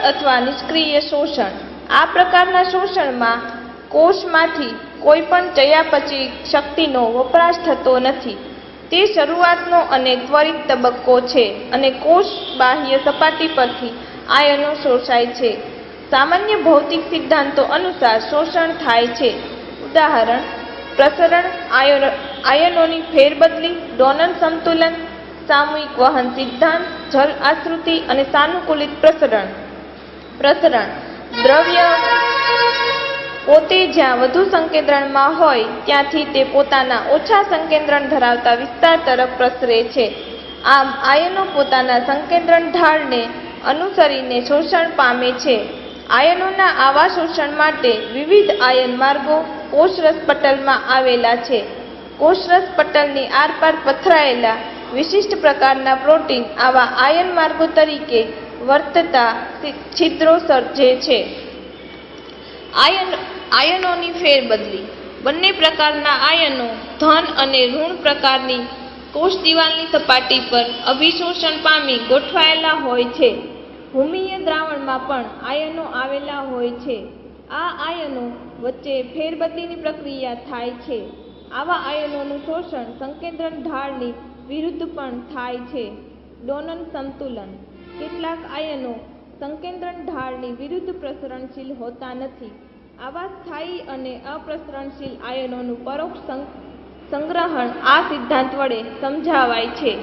અથવા નિષ્ક્રિય શોષણ। આ પ્રકારના શોષણમાં કોષમાંથી કોઈ પણ ચયાપચય શક્તિનો વપરાશ થતો નથી। તે શરૂઆતનો અને ત્વરિત તબક્કો છે અને કોષ બાહ્ય સપાટી પરથી આયનો શોષાય છે। સામાન્ય ભૌતિક સિદ્ધાંતો અનુસાર શોષણ થાય છે। ઉદાહરણ: પ્રસરણ, આયનોની ફેરબદલી, ડોનર સંતુલન, સામૂહિક વહન સિદ્ધાંત, જલ આશ્રિતિ અને સાનુકૂલિત પ્રસરણ। પ્રસરણ: દ્રવ્ય પોતે જ્યાં વધુ સંકેન્દ્રણમાં હોય ત્યાંથી તે પોતાના ઓછા સંકેન્દ્રણ ધરાવતા વિસ્તાર તરફ પ્રસરે છે। આમ આયનો પોતાના સંકેન્દ્રણ ઢાળને અનુસરીને શોષણ પામે છે। આયનોના આવા શોષણ માટે વિવિધ આયન માર્ગો કોષરસ પટલમાં આવેલા છે। કોષરસ પટલની આરપાર પથરાયેલા વિશિષ્ટ પ્રકારના પ્રોટીન આવા આયન માર્ગો તરીકે વર્તતા છિદ્રો સર્જે છે। આયનોની ફેરબદલી: બંને પ્રકારના આયનો ધન અને ઋણ પ્રકારની કોષ દિવાલની સપાટી પર અભિશોષણ પામી ગોઠવાયેલા હોય છે। ભૂમિય દ્રાવણમાં પણ આયનો આવેલા હોય છે। આ આયનો વચ્ચે ફેરબદલીની પ્રક્રિયા થાય છે। આવા આયનોનું શોષણ સંકેન્દ્રણ ઢાળની વિરુદ્ધ પણ થાય છે। ડોનર સંતુલન: કેટલાક આયનો સંકેન્દ્રણ ઢાળની વિરુદ્ધ પ્રસરણશીલ હોતા નથી। આવા સ્થાયી અને અપ્રસરણશીલ આયનોનું પરોક્ષ સંગ્રહણ આ સિદ્ધાંત વડે સમજાવાય છે।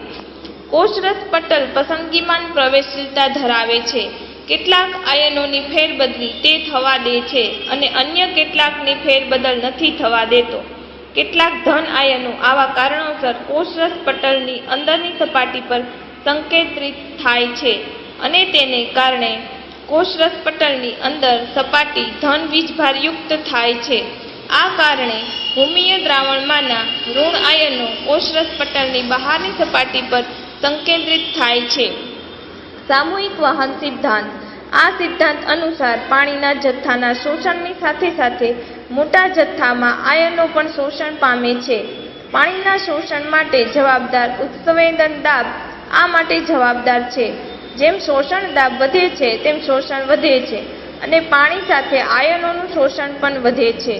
કોષરસ પટલ પસંદગીમાન પ્રવેશશીલતા ધરાવે છે। કેટલાક આયનોની ફેરબદલી તે થવા દે છે અને અન્ય કેટલાકની ફેરબદલ નથી થવા દેતો। કેટલાક ધન આયનો આવા કારણોસર કોષરસ પટલની અંદરની સપાટી પર સંકેન્દ્રિત થાય છે અને તેને કારણે કોષરસ પટલની અંદર સપાટી ધન વીજભારયુક્ત થાય છે। આ કારણે ભૂમિય દ્રાવણમાંના ઋણ આયનો કોષરસ પટલની બહારની સપાટી પર સંકેન્દ્રિત થાય છે। સામૂહિક વહન સિદ્ધાંત: આ સિદ્ધાંત અનુસાર પાણીના જથ્થાના શોષણની સાથે સાથે મોટા જથ્થામાં આયનો પણ શોષણ પામે છે। પાણીના શોષણ માટે જવાબદાર ઉત્સેચન દાબ આ માટે જવાબદાર છે। જેમ શોષણ દાબ વધે છે તેમ શોષણ વધે છે અને પાણી સાથે આયનોનું શોષણ પણ વધે છે।